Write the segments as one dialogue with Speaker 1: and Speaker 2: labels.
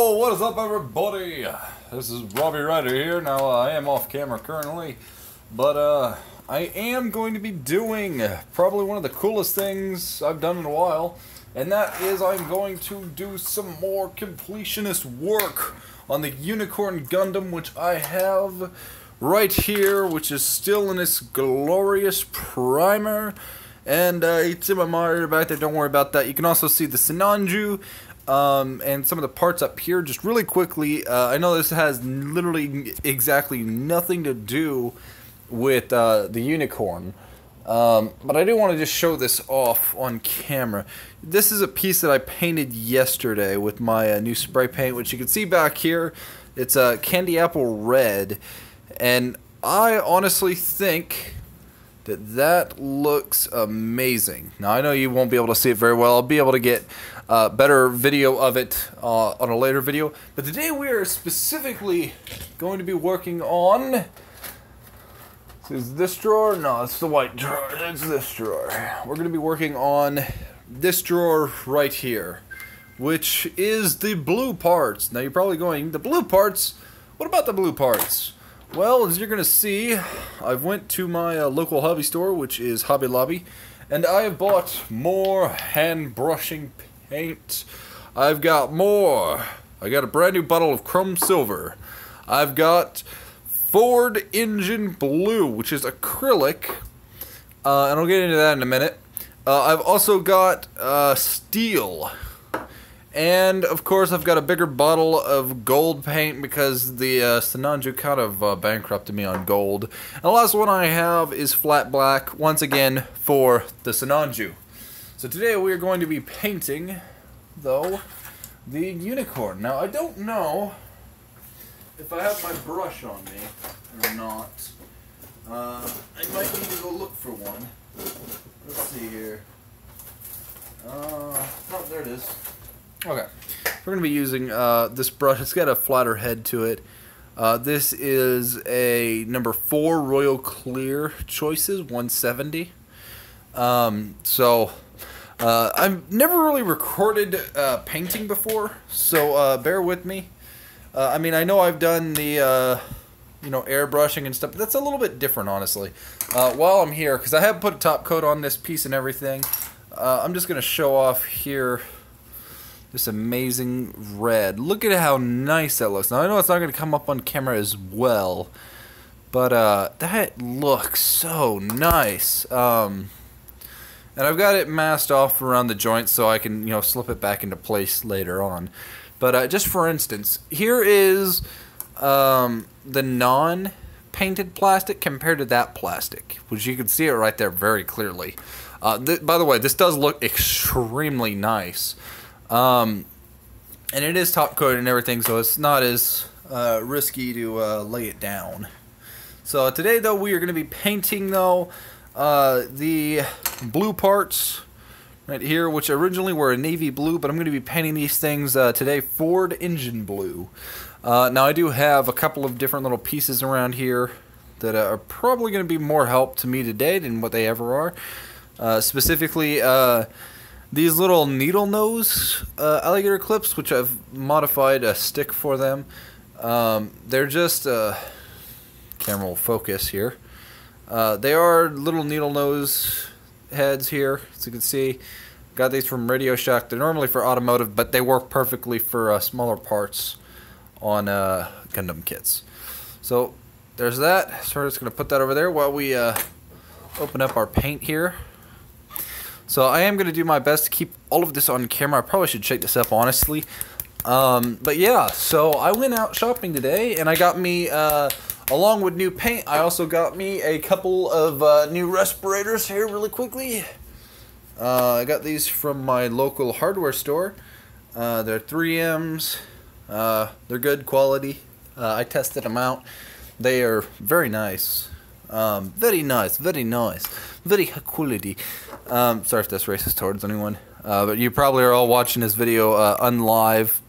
Speaker 1: Yo, what is up, everybody? This is Robbie Ryder here. Now, I am off camera currently, but I am going to be doing probably one of the coolest things I've done in a while, and that is I'm going to do some more completionist work on the Unicorn Gundam, which I have right here, which is still in its glorious primer, and it's in my monitor back there. Don't worry about that. You can also see the Sinanju and some of the parts up here. Just really quickly, I know this has literally exactly nothing to do with the Unicorn, but I do want to just show this off on camera. This is a piece that I painted yesterday with my new spray paint, which you can see back here. It's a candy apple red, and I honestly think that looks amazing. Now, I know you won't be able to see it very well. I'll be able to get better video of it on a later video. But today we are specifically going to be working on... Is this drawer? No, it's the white drawer. It's this drawer. We're going to be working on this drawer right here, which is the blue parts. Now, you're probably going, the blue parts? What about the blue parts? Well, as you're going to see, I've went to my local hobby store, which is Hobby Lobby, and I have bought more hand brushing paint. I've got more. I got a brand new bottle of chrome silver. I've got Ford engine blue, which is acrylic, and I'll get into that in a minute. I've also got steel. And, of course, I've got a bigger bottle of gold paint because the Sinanju kind of bankrupted me on gold. And the last one I have is flat black, once again, for the Sinanju. So today we are going to be painting, though, the Unicorn. Now, I don't know if I have my brush on me or not. I might need to go look for one. Let's see here. Oh, there it is. Okay, we're going to be using this brush. It's got a flatter head to it. This is a number 4 Royal Clear Choices 170. I've never really recorded painting before, so bear with me. I mean, I know I've done the airbrushing and stuff, but that's a little bit different, honestly. While I'm here, because I have put a top coat on this piece and everything, I'm just going to show off here this amazing red. Look at how nice that looks. Now, I know it's not going to come up on camera as well, but that looks so nice. And I've got it masked off around the joints so I can, slip it back into place later on. But just for instance, here is the non-painted plastic compared to that plastic, which you can see it right there very clearly. By the way, this does look extremely nice. And it is top coated and everything, so it's not as risky to lay it down. So today, though, we are going to be painting, though, the blue parts right here, which originally were a navy blue, but I'm going to be painting these things today Ford engine blue. Now, I do have a couple of different little pieces around here that are probably going to be more help to me today than what they ever are. Specifically, these little needle nose alligator clips, which I've modified a stick for them. They're just, camera will focus here. They are little needle nose heads here, as you can see. Got these from Radio Shack. They're normally for automotive, but they work perfectly for smaller parts on Gundam kits. So there's that. So we're just going to put that over there while we open up our paint here. So I am going to do my best to keep all of this on camera. I probably should shake this up, honestly. But yeah, so I went out shopping today, and I got me, along with new paint, I also got me a couple of new respirators here really quickly. I got these from my local hardware store. They're 3Ms. They're good quality. I tested them out. They are very nice. Very nice, very nice. Very high quality. Sorry if that's racist towards anyone. But you probably are all watching this video unlive,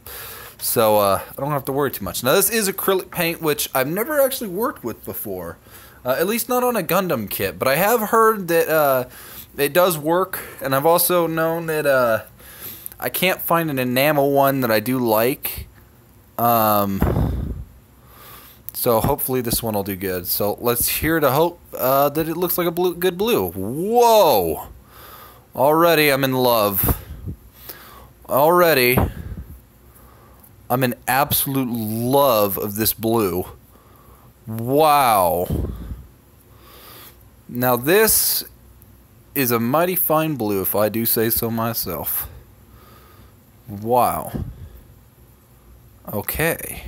Speaker 1: so I don't have to worry too much. Now, this is acrylic paint, which I've never actually worked with before. At least not on a Gundam kit. But I have heard that it does work, and I've also known that I can't find an enamel one that I do like. So hopefully this one will do good. So let's hear to hope that it looks like a good blue. Whoa! Already I'm in love. Already I'm in absolute love of this blue. Wow. Now this is a mighty fine blue, if I do say so myself. Wow. Okay.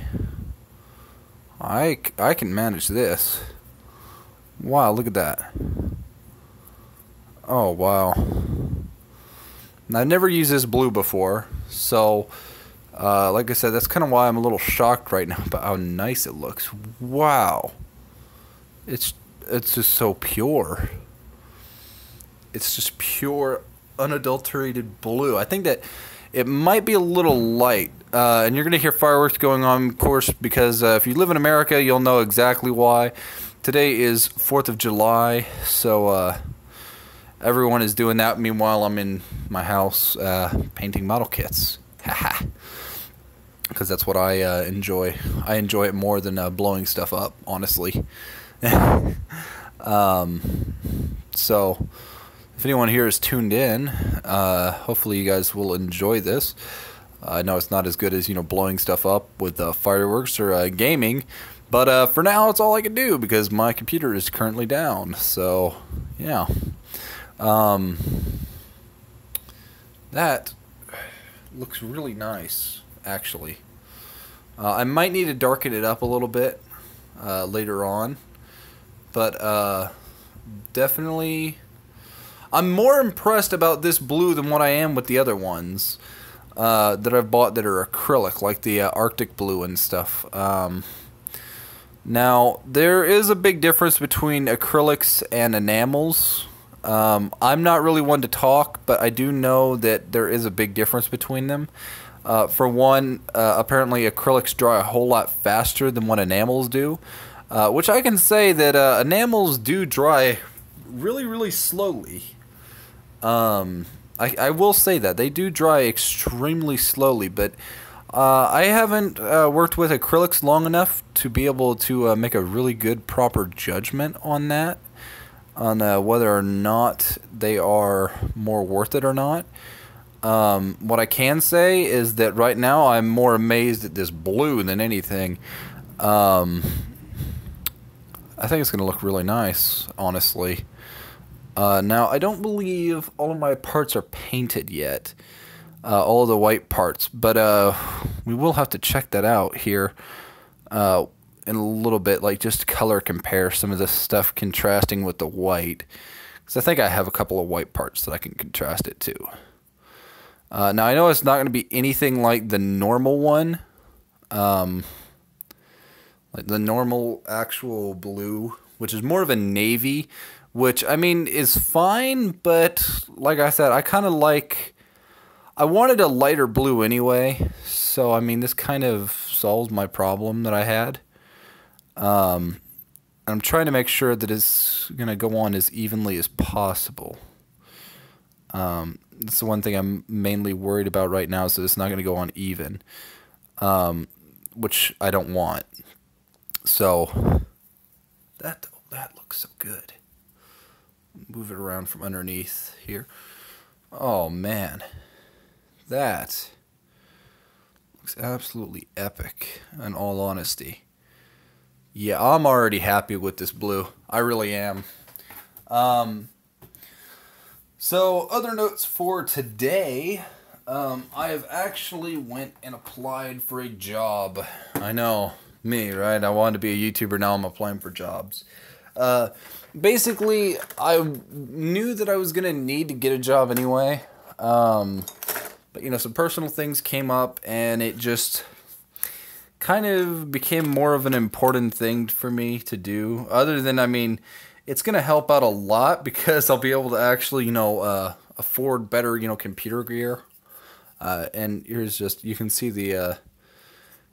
Speaker 1: I can manage this. Wow, look at that. Oh, wow. Now, I've never used this blue before, so like I said, that's kind of why I'm a little shocked right now about how nice it looks. Wow. It's just so pure. It's just pure, unadulterated blue. I think that it might be a little light, and you're going to hear fireworks going on, of course, because if you live in America, you'll know exactly why. Today is 4th of July, so everyone is doing that. Meanwhile, I'm in my house painting model kits. Haha. Because that's what I enjoy. I enjoy it more than blowing stuff up, honestly. So, if anyone here is tuned in, hopefully you guys will enjoy this. I know it's not as good as, blowing stuff up with fireworks or gaming, but for now it's all I can do because my computer is currently down. So, yeah. That looks really nice, actually. I might need to darken it up a little bit later on, but definitely I'm more impressed about this blue than what I am with the other ones that I've bought that are acrylic, like the Arctic blue and stuff. Now, there is a big difference between acrylics and enamels. I'm not really one to talk, but I do know that there is a big difference between them. For one, apparently acrylics dry a whole lot faster than what enamels do, which I can say that enamels do dry really, really slowly. I will say that they do dry extremely slowly, but I haven't worked with acrylics long enough to be able to make a really good, proper judgment on that, on whether or not they are more worth it or not. What I can say is that right now I'm more amazed at this blue than anything. I think it's going to look really nice, honestly. Now, I don't believe all of my parts are painted yet, all of the white parts, but we will have to check that out here in a little bit, like just color compare some of this stuff contrasting with the white, because I think I have a couple of white parts that I can contrast it to. Now, I know it's not going to be anything like the normal one, like the normal actual blue, which is more of a navy, which, I mean, is fine, but like I said, I kind of like, I wanted a lighter blue anyway, so, I mean, this kind of solves my problem that I had. I'm trying to make sure that it's going to go on as evenly as possible. That's the one thing I'm mainly worried about right now, so it's not going to go on even, which I don't want. So, that looks so good. Move it around from underneath here. Oh, man. That looks absolutely epic, in all honesty. Yeah, I'm already happy with this blue. I really am. So, other notes for today. I have actually went and applied for a job. I know, me, right? I wanted to be a YouTuber, now I'm applying for jobs. Basically, I knew that I was going to need to get a job anyway. But, some personal things came up, and it just kind of became more of an important thing for me to do. Other than, I mean, it's going to help out a lot because I'll be able to actually, afford better, computer gear. And here's just, you can see the,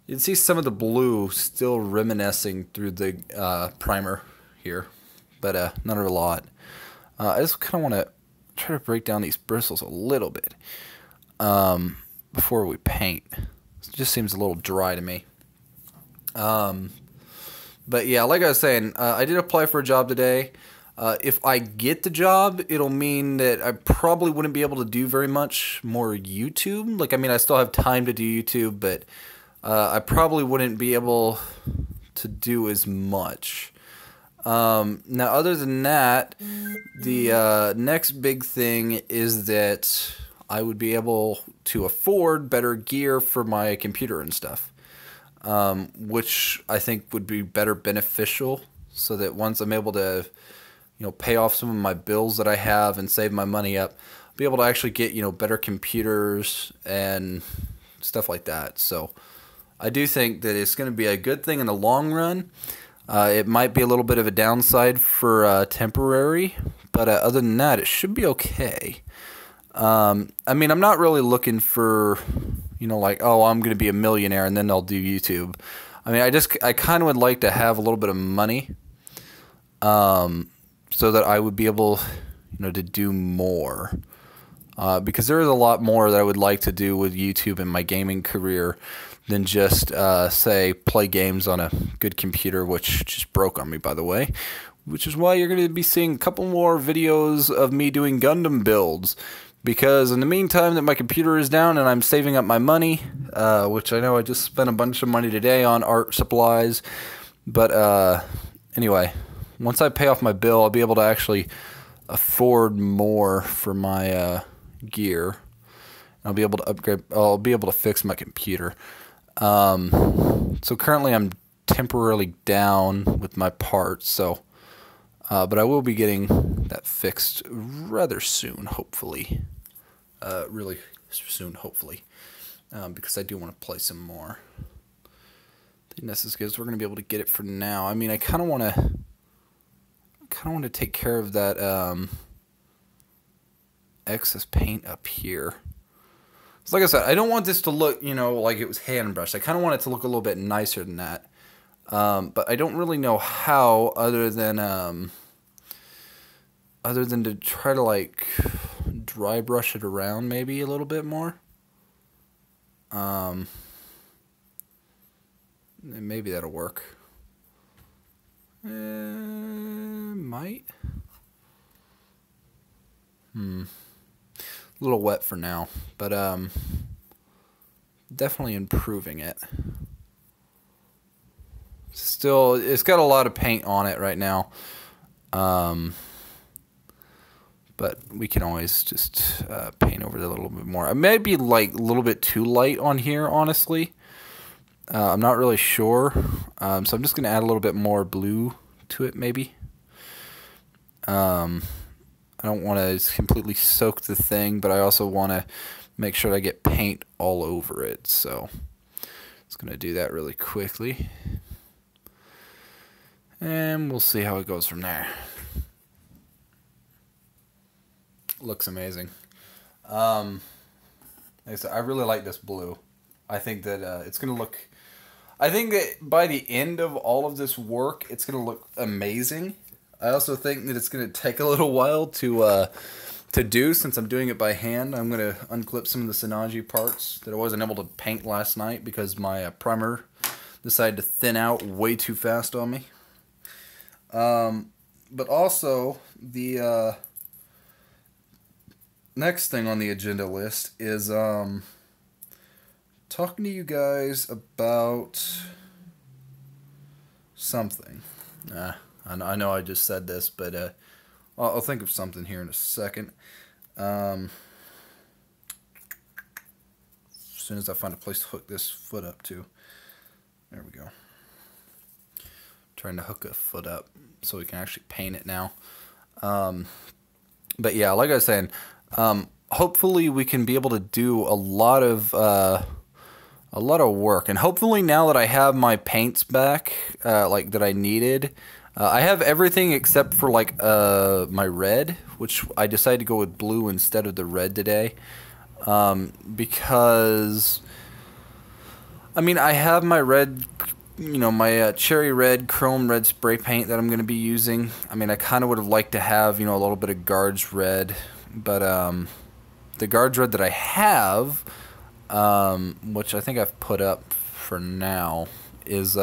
Speaker 1: you can see some of the blue still reminiscing through the primer here, but not a lot. I just kind of want to try to break down these bristles a little bit before we paint. It just seems a little dry to me. But yeah, like I was saying, I did apply for a job today. If I get the job, it'll mean that I probably wouldn't be able to do very much more YouTube. Like, I mean, I still have time to do YouTube, but I probably wouldn't be able to do as much. Now, other than that, the next big thing is that I would be able to afford better gear for my computer and stuff, which I think would be better beneficial, so that once I'm able to, you know, pay off some of my bills that I have and save my money up, I'll be able to actually get, you know, better computers and stuff like that. So I do think that it's going to be a good thing in the long run. It might be a little bit of a downside for temporary, but other than that, it should be okay. I mean, I'm not really looking for, you know, like, oh, I'm going to be a millionaire and then I'll do YouTube. I mean, I kind of would like to have a little bit of money, so that I would be able, you know, to do more. Because there is a lot more that I would like to do with YouTube and my gaming career than just, say, play games on a good computer, which just broke on me, by the way. Which is why you're going to be seeing a couple more videos of me doing Gundam builds. Because in the meantime that my computer is down and I'm saving up my money, which I know I just spent a bunch of money today on art supplies. But anyway, once I pay off my bill, I'll be able to actually afford more for my gear. I'll be able to upgrade. I'll be able to fix my computer. So currently I'm temporarily down with my parts. So, but I will be getting that fixed rather soon, hopefully. Really soon, hopefully, because I do want to play some more. I think that's as good as we're going to be able to get it for now. I mean, I kind of want to take care of that excess paint up here. So like I said, I don't want this to look, you know, like it was hand brushed. I kind of want it to look a little bit nicer than that. But I don't really know how, other than to try to, like, dry brush it around maybe a little bit more. Maybe that'll work. Might. A little wet for now, but definitely improving it. Still, it's got a lot of paint on it right now. But we can always just paint over it a little bit more. It may be like a little bit too light on here, honestly. I'm not really sure. So I'm just going to add a little bit more blue to it, maybe. I don't want to completely soak the thing, but I also want to make sure I get paint all over it. So it's going to do that really quickly. And we'll see how it goes from there. Looks amazing. Like I said, I really like this blue. I think that it's going to look... I think that by the end of all of this work, it's going to look amazing. I also think that it's going to take a little while to do, since I'm doing it by hand. I'm going to unclip some of the Synology parts that I wasn't able to paint last night because my primer decided to thin out way too fast on me. But also, the next thing on the agenda list is talking to you guys about something. I know I just said this, but I'll think of something here in a second. As soon as I find a place to hook this foot up to. There we go. Trying to hook a foot up so we can actually paint it now. But yeah, like I was saying, hopefully we can be able to do a lot of work, and hopefully now that I have my paints back, like that I needed, I have everything except for like my red, which I decided to go with blue instead of the red today, because I mean I have my red, you know, my cherry red, chrome red spray paint that I'm going to be using. I mean, I kind of would have liked to have, you know, a little bit of guards red, but the guards red that I have, which I think I've put up for now, is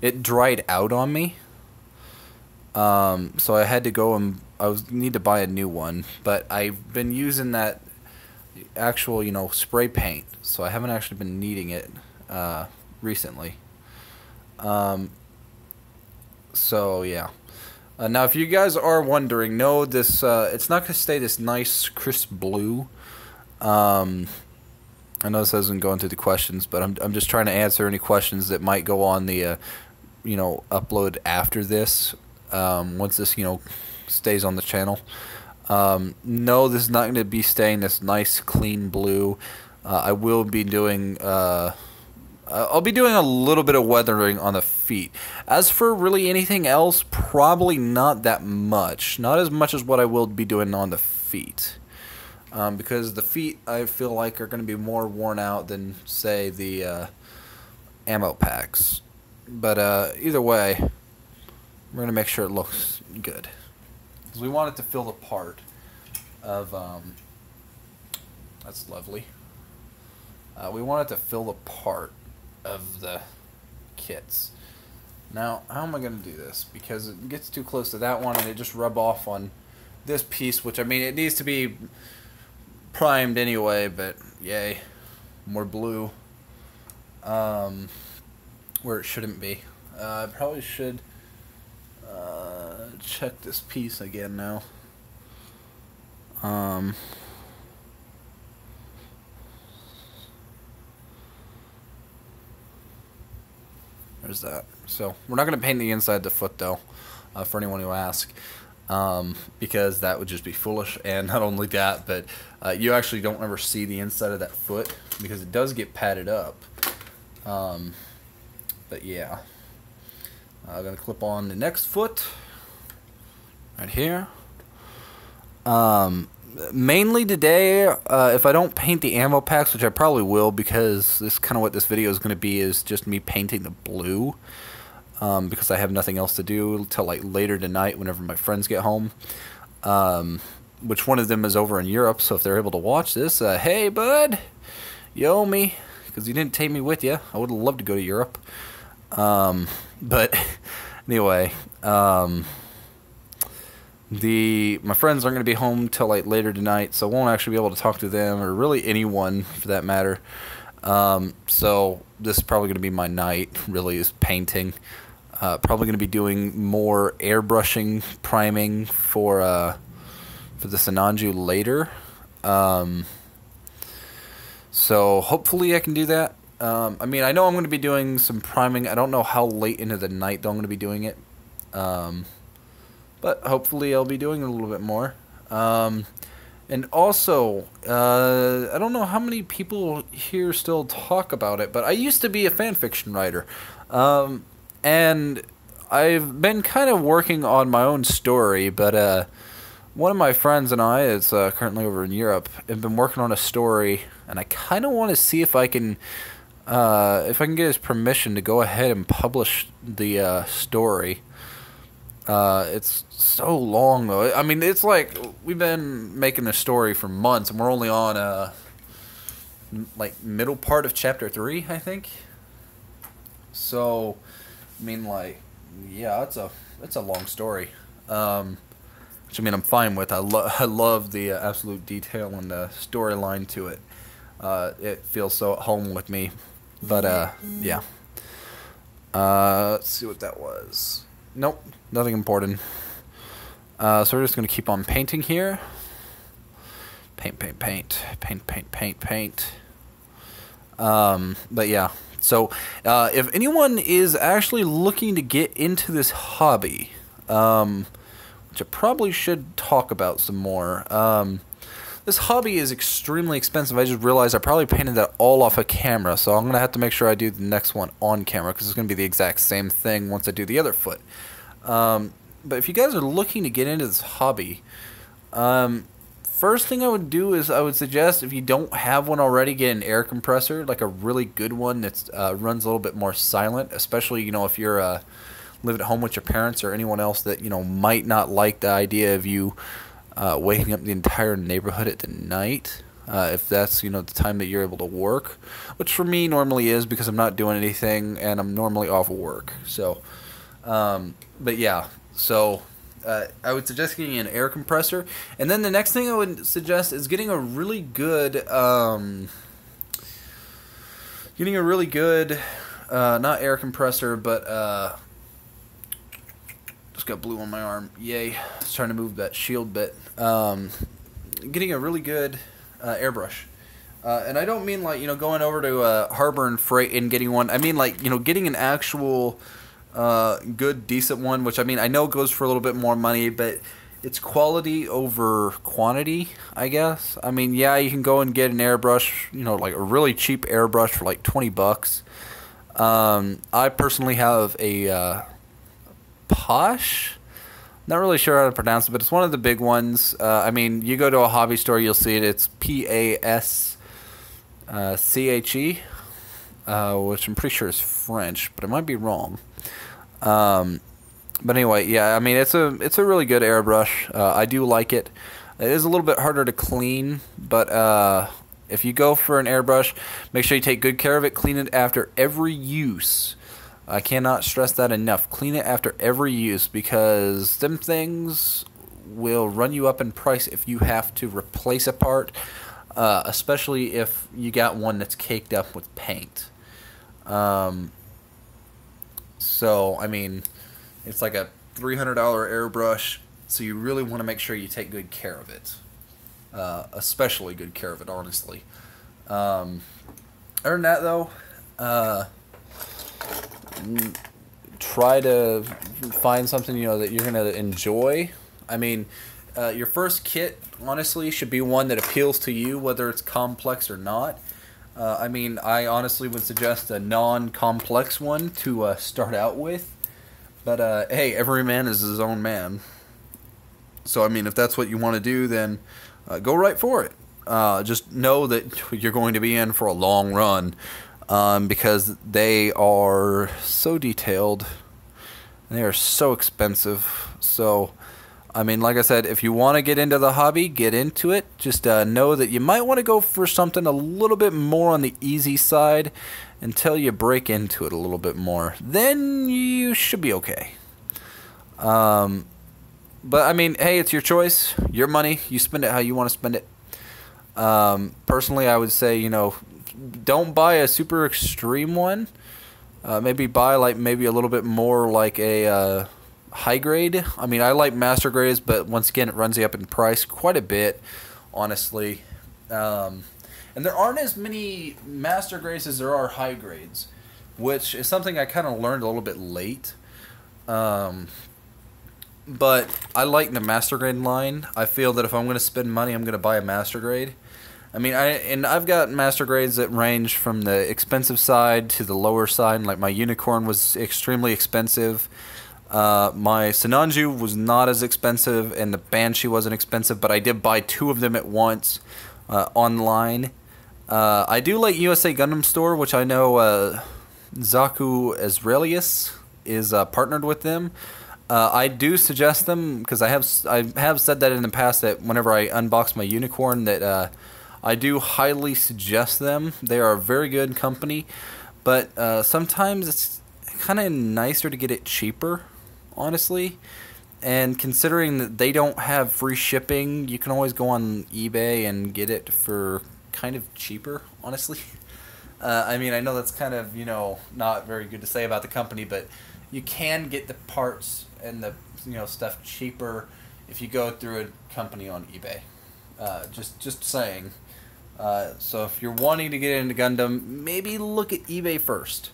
Speaker 1: it dried out on me. So I had to go and need to buy a new one, but I've been using that actual, spray paint, so I haven't actually been needing it recently. So yeah. Now, if you guys are wondering, no, this it's not going to stay this nice crisp blue. I know this doesn't go into the questions, but I'm just trying to answer any questions that might go on the upload after this. Once this stays on the channel. No, this is not going to be staying this nice clean blue. I will be doing I'll be doing a little bit of weathering on the feet. As for really anything else, probably not that much. Not as much as what I will be doing on the feet. Because the feet, I feel like, are going to be more worn out than, say, the ammo packs. But either way, we're going to make sure it looks good. Because we want it to fill the part of... that's lovely. We want it to fill the part of the kits. Now, how am I going to do this? Because it gets too close to that one and it just rub off on this piece, which, I mean, it needs to be primed anyway, but yay, more blue. Where it shouldn't be. I probably should check this piece again now. There's that. So we're not going to paint the inside of the foot though, for anyone who asks, because that would just be foolish. And not only that, but you actually don't ever see the inside of that foot because it does get padded up. But yeah, I'm going to clip on the next foot right here. Mainly today, if I don't paint the ammo packs, which I probably will, because this is kind of what this video is going to be, is just me painting the blue, because I have nothing else to do till like later tonight whenever my friends get home, which one of them is over in Europe, so if they're able to watch this, hey bud, you owe me, because you didn't take me with you. I would have loved to go to Europe, but anyway, my friends aren't going to be home till like later tonight, so I won't actually be able to talk to them, or really anyone for that matter. So this is probably going to be my night, really, is painting. Probably going to be doing more airbrushing, priming for the Sinanju later. So hopefully I can do that. I mean, I know I'm going to be doing some priming. I don't know how late into the night though I'm going to be doing it. But hopefully I'll be doing a little bit more. And also, I don't know how many people here still talk about it, but I used to be a fan fiction writer. And I've been kind of working on my own story, but one of my friends and I is currently over in Europe, have been working on a story, and I kind of want to see if I can get his permission to go ahead and publish the story. It's so long though. I mean, it's like we've been making a story for months, and we're only on like middle part of chapter 3, I think. So, I mean, like, yeah, it's a long story. Which I mean, I'm fine with. I love the absolute detail and the storyline to it. It feels so at home with me. But yeah. Let's see what that was. Nope, nothing important. So we're just going to keep on painting here. Paint, paint, paint. Paint, paint, paint, paint. But yeah. So if anyone is actually looking to get into this hobby, which I probably should talk about some more. This hobby is extremely expensive. I just realized I probably painted that all off a camera, so I'm going to have to make sure I do the next one on camera, because it's going to be the exact same thing once I do the other foot. But if you guys are looking to get into this hobby, first thing I would do is I would suggest, if you don't have one already, get an air compressor, like a really good one that runs a little bit more silent, especially, you know, if you're living at home with your parents or anyone else that, you know, might not like the idea of you waking up the entire neighborhood at the night. if that's, you know, the time that you're able to work, which for me normally is because I'm not doing anything and I'm normally off of work. So, but yeah, so I would suggest getting an air compressor, and then the next thing I would suggest is getting a really good, not air compressor, but just got blue on my arm. Yay! I was trying to move that shield bit. Getting a really good airbrush. And I don't mean like, you know, going over to Harbor and Freight and getting one. I mean like, you know, getting an actual good, decent one, which I mean, I know goes for a little bit more money, but it's quality over quantity, I guess. I mean, yeah, you can go and get an airbrush, you know, like a really cheap airbrush for like $20. I personally have a Posh. Not really sure how to pronounce it, but it's one of the big ones. I mean, you go to a hobby store, you'll see it. It's P-A-S-C-H-E, which I'm pretty sure is French, but I might be wrong. But anyway, yeah, I mean, it's a really good airbrush. I do like it. It is a little bit harder to clean, but if you go for an airbrush, make sure you take good care of it. Clean it after every use. I cannot stress that enough. Clean it after every use, because them things will run you up in price if you have to replace a part, especially if you got one that's caked up with paint. So, I mean, it's like a $300 airbrush, so you really want to make sure you take good care of it. Especially good care of it, honestly. Other than that, though, try to find something, you know, that you're going to enjoy. I mean, your first kit, honestly, should be one that appeals to you, whether it's complex or not. I mean, I honestly would suggest a non-complex one to start out with. But, hey, every man is his own man. So, I mean, if that's what you want to do, then go right for it. Just know that you're going to be in for a long run. Because they are so detailed, and they are so expensive. So, I mean, like I said, if you want to get into the hobby, get into it. Just know that you might want to go for something a little bit more on the easy side until you break into it a little bit more. Then you should be okay. But, I mean, hey, it's your choice, your money. You spend it how you want to spend it. Personally, I would say, you know, don't buy a super extreme one. Maybe buy like maybe a little bit more like a high grade. I mean, I like master grades, but once again, it runs you up in price quite a bit, honestly. And there aren't as many master grades as there are high grades, which is something I kind of learned a little bit late. But I like the master grade line. I feel that if I'm going to spend money, I'm going to buy a master grade. I mean, I've got master grades that range from the expensive side to the lower side. Like my Unicorn was extremely expensive. My Sinanju was not as expensive, and the Banshee wasn't expensive, but I did buy two of them at once online. I do like USA Gundam Store, which I know Zaku Ezrealius is partnered with them. I do suggest them because I have said that in the past that whenever I unbox my Unicorn that I do highly suggest them. They are a very good company, but sometimes it's kind of nicer to get it cheaper, honestly. And considering that they don't have free shipping, you can always go on eBay and get it for kind of cheaper, honestly. I mean, I know that's kind of, you know, not very good to say about the company, but you can get the parts and the, you know, stuff cheaper if you go through a company on eBay. Just saying. So if you're wanting to get into Gundam, maybe look at eBay first.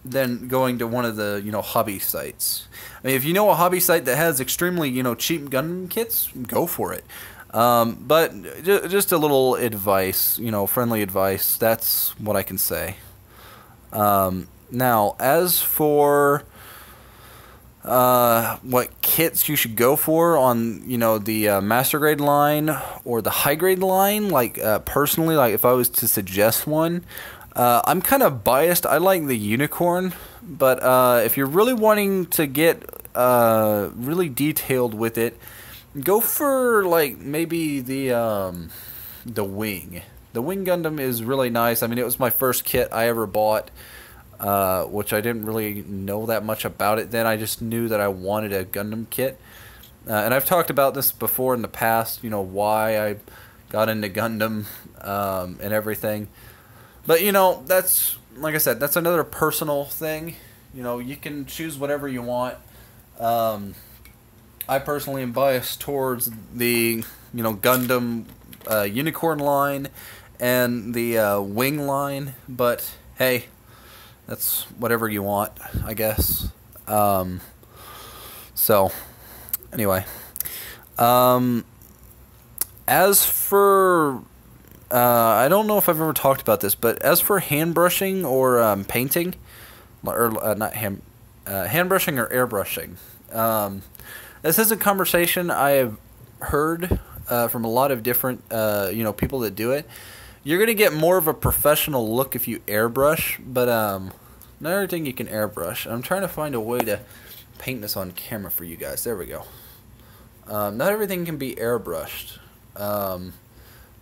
Speaker 1: Then going to one of the, you know, hobby sites. I mean, if you know a hobby site that has extremely, you know, cheap Gundam kits, go for it. But just a little advice, you know, friendly advice. That's what I can say. Now, as for what kits you should go for on, you know, the master grade line or the high grade line, like personally, like if I was to suggest one, I'm kind of biased. I like the Unicorn, but if you're really wanting to get really detailed with it, go for like maybe the wing. The wing Gundam is really nice. I mean, it was my first kit I ever bought, which I didn't really know that much about it then. I just knew that I wanted a Gundam kit. And I've talked about this before in the past, you know, why I got into Gundam and everything. But, you know, that's, like I said, that's another personal thing. You know, you can choose whatever you want. I personally am biased towards the, you know, Gundam Unicorn line and the Wing line. But, hey, that's whatever you want, I guess. So, anyway. As for... I don't know if I've ever talked about this, but as for hand brushing or painting, or not hand brushing or airbrushing, this is a conversation I have heard from a lot of different you know, people that do it. You're gonna get more of a professional look if you airbrush, but not everything you can airbrush. I'm trying to find a way to paint this on camera for you guys. There we go. Not everything can be airbrushed.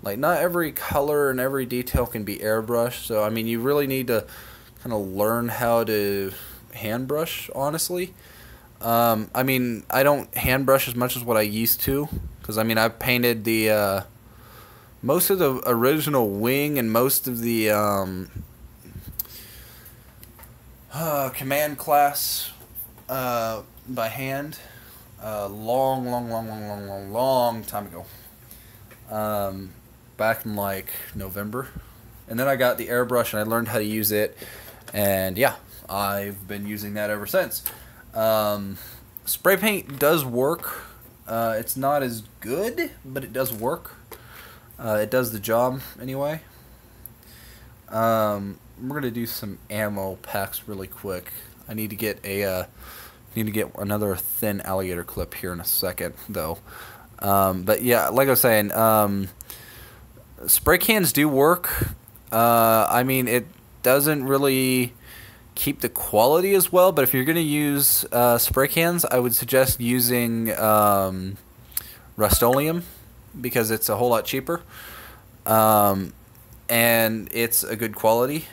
Speaker 1: Like, not every color and every detail can be airbrushed. So, I mean, you really need to kind of learn how to hand brush, honestly. I mean, I don't hand brush as much as what I used to. Because, I mean, I've painted the most of the original wing and most of the command class by hand. Long time ago. Back in like November, and then I got the airbrush and I learned how to use it, and yeah, I've been using that ever since. Spray paint does work. It's not as good, but it does work. It does the job anyway. We're gonna do some ammo packs really quick. I need to get another thin alligator clip here in a second, though. But yeah, like I was saying, spray cans do work. I mean, it doesn't really keep the quality as well, but if you're going to use spray cans, I would suggest using Rust-Oleum because it's a whole lot cheaper. And it's a good quality.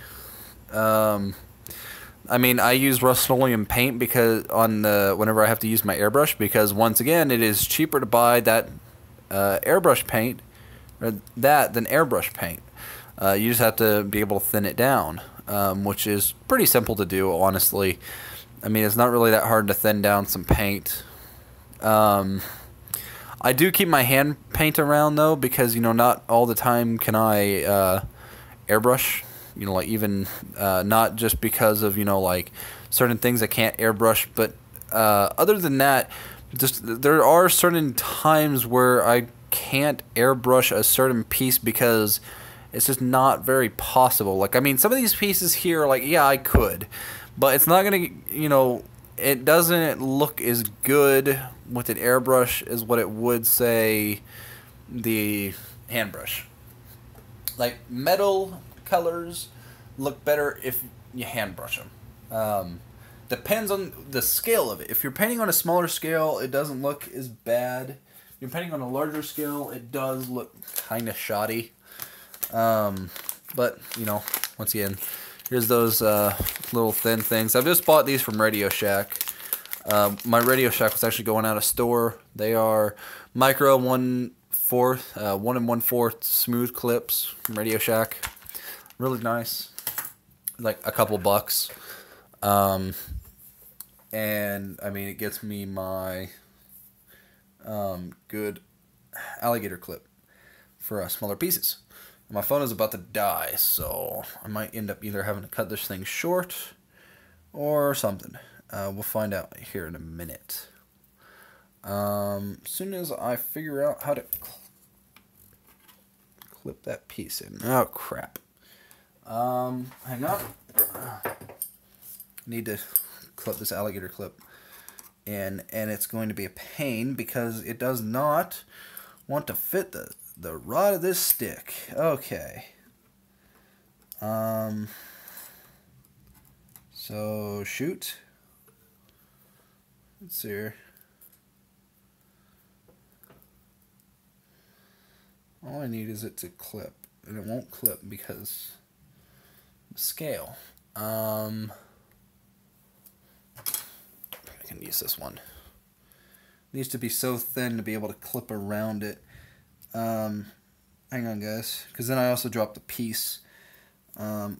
Speaker 1: I mean, I use Rust-Oleum paint because whenever I have to use my airbrush, because once again, it is cheaper to buy that airbrush paint than airbrush paint. You just have to be able to thin it down, which is pretty simple to do, honestly. I mean, it's not really that hard to thin down some paint. I do keep my hand paint around, though, because, you know, not all the time can I airbrush. You know, like, even not just because of, you know, like, certain things I can't airbrush, but other than that, just there are certain times where I can't airbrush a certain piece because it's just not very possible. Like, I mean, some of these pieces here, like, yeah, I could, but it's not gonna, you know, it doesn't look as good with an airbrush as what it would, say, the hand brush. Like, metal colors look better if you hand brush them. Depends on the scale of it. If you're painting on a smaller scale, it doesn't look as bad. If you're painting on a larger scale, it does look kind of shoddy. But, you know, once again, here's those little thin things. I've just bought these from Radio Shack. My Radio Shack was actually going out of store. They are micro 1 1/4 smooth clips from Radio Shack. Really nice. Like a couple bucks. And I mean, it gets me my good alligator clip for smaller pieces. My phone is about to die, so I might end up either having to cut this thing short or something. We'll find out here in a minute. As soon as I figure out how to clip that piece in. Oh, crap. Hang on. Need to clip this alligator clip in, and it's going to be a pain because it does not want to fit the rod of this stick. Okay. So shoot. Let's see here. All I need is it to clip, and it won't clip because the scale. I can use this one. It needs to be so thin to be able to clip around it. Hang on, guys, because then I also dropped the piece down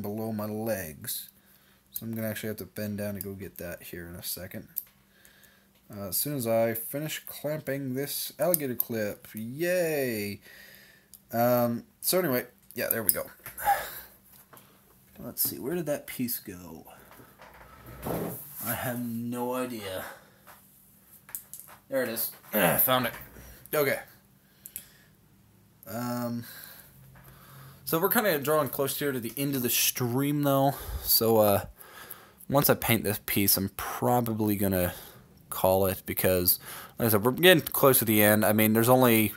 Speaker 1: below my legs. So I'm going to actually have to bend down to go get that here in a second. As soon as I finish clamping this alligator clip. Yay! So anyway, yeah, there we go. Let's see, where did that piece go? I have no idea. There it is. Found it. Okay. So we're kind of drawing close here to the end of the stream, though. So once I paint this piece, I'm probably going to call it because, like I said, we're getting close to the end. I mean, there's only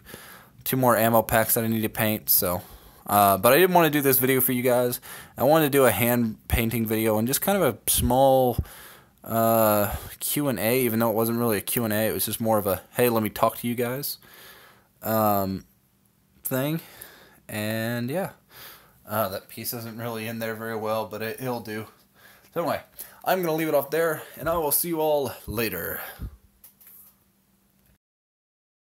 Speaker 1: 2 more ammo packs that I need to paint, so... but I didn't want to do this video for you guys. I wanted to do a hand painting video and just kind of a small Q&A, even though it wasn't really a Q&A. It was just more of a, hey, let me talk to you guys thing. And yeah, that piece isn't really in there very well, but it'll do. So anyway, I'm going to leave it off there, and I will see you all later.